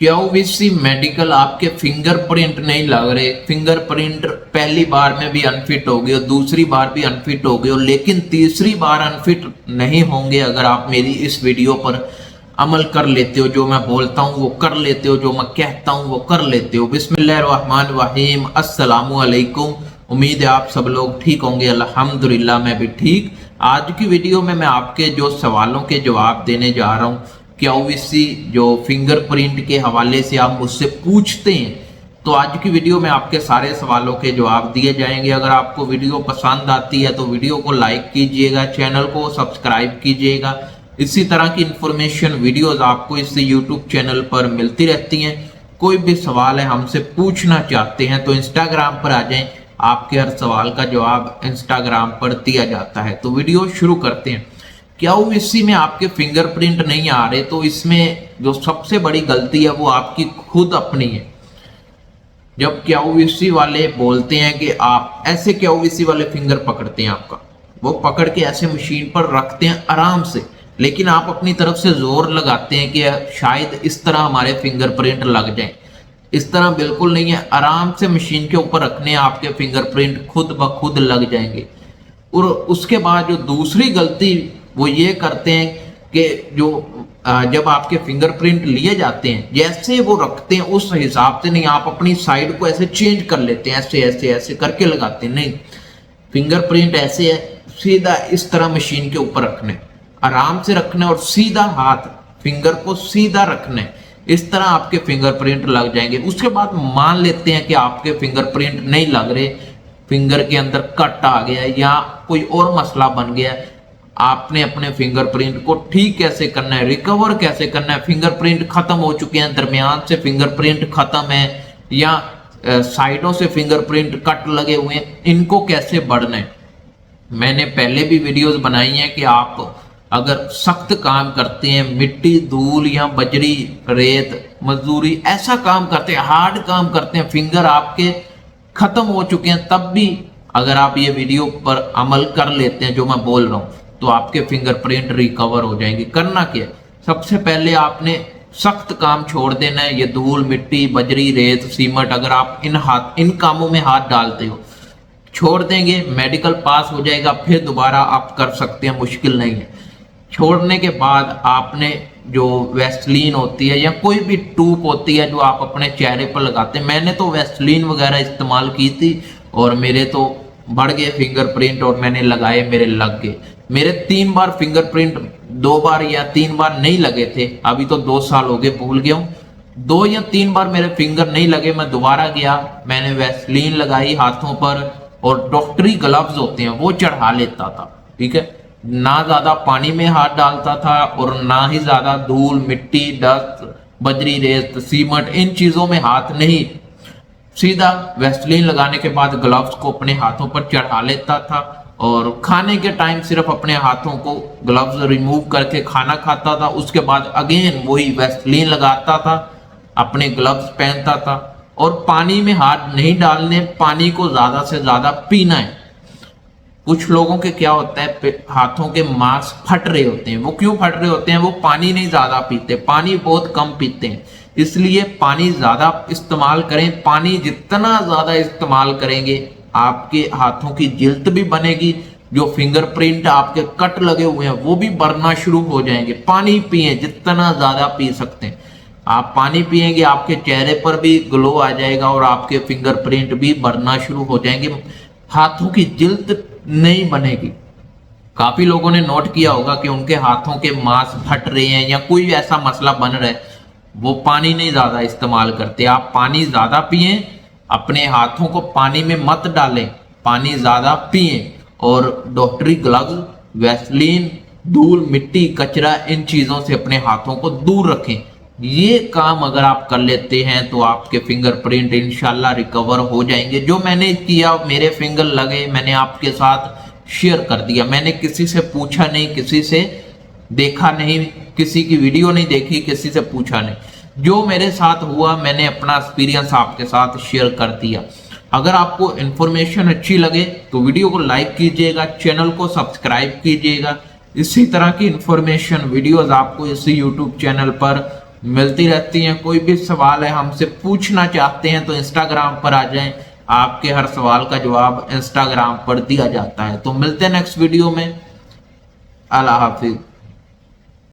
क्यूवीसी medical आपके fingerprint नहीं लग रहे, फिंगरप्रिंट पहली बार में भी अनफिट हो गए, दूसरी बार भी अनफिट हो गए, लेकिन तीसरी बार अनफिट नहीं होंगे अगर आप मेरी इस वीडियो पर अमल कर लेते हो। जो मैं बोलता हूँ वो कर लेते हो, जो मैं कहता हूँ वो कर लेते हो। बिस्मिल्लाहिर्रहमानिर्रहीम, अस्सलामु अलैकुम। उम्मीद है आप सब लोग ठीक होंगे। अल्हम्दुलिल्लाह मैं भी ठीक। आज की वीडियो में मैं आपके जो सवालों के जवाब देने जा रहा हूँ, क्यूवीसी जो फिंगरप्रिंट के हवाले से आप मुझसे पूछते हैं, तो आज की वीडियो में आपके सारे सवालों के जवाब दिए जाएंगे। अगर आपको वीडियो पसंद आती है तो वीडियो को लाइक कीजिएगा, चैनल को सब्सक्राइब कीजिएगा। इसी तरह की इंफॉर्मेशन वीडियोस आपको इस यूट्यूब चैनल पर मिलती रहती हैं। कोई भी सवाल है हमसे पूछना चाहते हैं तो इंस्टाग्राम पर आ जाएं, आपके हर सवाल का जवाब इंस्टाग्राम पर दिया जाता है। तो वीडियो शुरू करते हैं। क्यूवीसी में आपके फिंगरप्रिंट नहीं आ रहे, तो इसमें जो सबसे बड़ी गलती है वो आपकी खुद अपनी है। जब क्यूवीसी वाले बोलते हैं कि आप ऐसे, क्यूवीसी वाले फिंगर पकड़ते हैं आपका, वो पकड़ के ऐसे मशीन पर रखते हैं आराम से, लेकिन आप अपनी तरफ से जोर लगाते हैं कि शायद इस तरह हमारे फिंगरप्रिंट लग जाएं। इस तरह बिल्कुल नहीं है। आराम से मशीन के ऊपर रखने हैं, आपके फिंगरप्रिंट खुद ब खुद लग जाएंगे। और उसके बाद जो दूसरी गलती वो ये करते हैं कि जो जब आपके फिंगरप्रिंट लिए जाते हैं, जैसे वो रखते हैं उस हिसाब से नहीं, आप अपनी साइड को ऐसे चेंज कर लेते हैं, ऐसे ऐसे ऐसे करके लगाते हैं। नहीं, फिंगरप्रिंट ऐसे है, सीधा इस तरह मशीन के ऊपर रखने, आराम से रखने और सीधा हाथ फिंगर को सीधा रखने, इस तरह आपके फिंगरप्रिंट लग जाएंगे। उसके बाद मान लेते हैं कि आपके फिंगरप्रिंट नहीं लग रहे, फिंगर के अंदर कट आ गया है या कोई और मसला बन गया है। आपने अपने फिंगरप्रिंट को ठीक कैसे करना है, रिकवर कैसे करना है, फिंगरप्रिंट खत्म हो चुके हैं, दरमियान से फिंगरप्रिंट खत्म है या साइडों से फिंगरप्रिंट कट लगे हुए हैं, इनको कैसे बढ़ना है। मैंने पहले भी वीडियोस बनाई हैं कि आप अगर सख्त काम करते हैं, मिट्टी धूल या बजरी रेत मजदूरी ऐसा काम करते हैं, हार्ड काम करते हैं, फिंगर आपके खत्म हो चुके हैं, तब भी अगर आप ये वीडियो पर अमल कर लेते हैं जो मैं बोल रहा हूँ, तो आपके फिंगरप्रिंट रिकवर हो जाएंगे। करना क्या, सबसे पहले आपने सख्त काम छोड़ देना है। ये धूल मिट्टी बजरी रेत सीमेंट, अगर आप इन कामों में हाथ डालते हो, छोड़ देंगे, मेडिकल पास हो जाएगा, फिर दोबारा आप कर सकते हैं, मुश्किल नहीं है। छोड़ने के बाद आपने जो वैसलीन होती है या कोई भी टूब होती है जो आप अपने चेहरे पर लगाते हैं, मैंने तो वैसलीन वगैरह इस्तेमाल की थी और मेरे तो बढ़ गए फिंगरप्रिंट और मैंने लगाए, मेरे लग गए। मेरे 3 बार फिंगरप्रिंट, 2 बार या 3 बार नहीं लगे थे, अभी तो 2 साल हो गए, भूल गया हूँ। 2 या 3 बार मेरे फिंगर नहीं लगे, मैं दोबारा गया, मैंने वैसलीन लगाई हाथों पर और डॉक्टरी ग्लव्स होते हैं वो चढ़ा लेता था। ठीक है, ना ज्यादा पानी में हाथ डालता था और ना ही ज्यादा धूल मिट्टी डस्ट बजरी रेत सीमेंट इन चीजों में हाथ नहीं, सीधा वैसलीन लगाने के बाद ग्लव्स को अपने हाथों पर चढ़ा लेता था और खाने के टाइम सिर्फ अपने हाथों को ग्लव्स रिमूव करके खाना खाता था। उसके बाद अगेन वही वैसलीन लगाता था, अपने ग्लव्स पहनता था और पानी में हाथ नहीं डालने, पानी को ज्यादा से ज्यादा पीना है। कुछ लोगों के क्या होता है, हाथों के मांस फट रहे होते हैं। वो क्यों फट रहे होते हैं, वो पानी नहीं ज्यादा पीते, पानी बहुत कम पीते हैं। इसलिए पानी ज्यादा इस्तेमाल करें। पानी जितना ज्यादा इस्तेमाल करेंगे आपके हाथों की जिल्द भी बनेगी, जो फिंगरप्रिंट आपके कट लगे हुए हैं वो भी बढ़ना शुरू हो जाएंगे। पानी पिए, जितना ज्यादा पी सकते हैं आप पानी पिएंगे, आपके चेहरे पर भी ग्लो आ जाएगा और आपके फिंगरप्रिंट भी बढ़ना शुरू हो जाएंगे, हाथों की जिल्द नहीं बनेगी। काफी लोगों ने नोट किया होगा कि उनके हाथों के मांस फट रहे हैं या कोई ऐसा मसला बन रहा है, वो पानी नहीं ज्यादा इस्तेमाल करते। आप पानी ज्यादा पिए, अपने हाथों को पानी में मत डालें, पानी ज्यादा पिए और डॉक्टरी ग्लव्स वैसलीन धूल मिट्टी कचरा इन चीजों से अपने हाथों को दूर रखें। ये काम अगर आप कर लेते हैं तो आपके फिंगरप्रिंट इंशाल्लाह रिकवर हो जाएंगे। जो मैंने किया, मेरे फिंगर लगे, मैंने आपके साथ शेयर कर दिया। मैंने किसी से पूछा नहीं, किसी से देखा नहीं, किसी की वीडियो नहीं देखी, किसी से पूछा नहीं। जो मेरे साथ हुआ मैंने अपना एक्सपीरियंस आपके साथ शेयर कर दिया। अगर आपको इन्फॉर्मेशन अच्छी लगे तो वीडियो को लाइक कीजिएगा, चैनल को सब्सक्राइब कीजिएगा। इसी तरह की इंफॉर्मेशन वीडियोस आपको इसी यूट्यूब चैनल पर मिलती रहती हैं। कोई भी सवाल है हमसे पूछना चाहते हैं तो इंस्टाग्राम पर आ जाएं, आपके हर सवाल का जवाब इंस्टाग्राम पर दिया जाता है। तो मिलते हैं नेक्स्ट वीडियो में। अल्लाह हाफिज।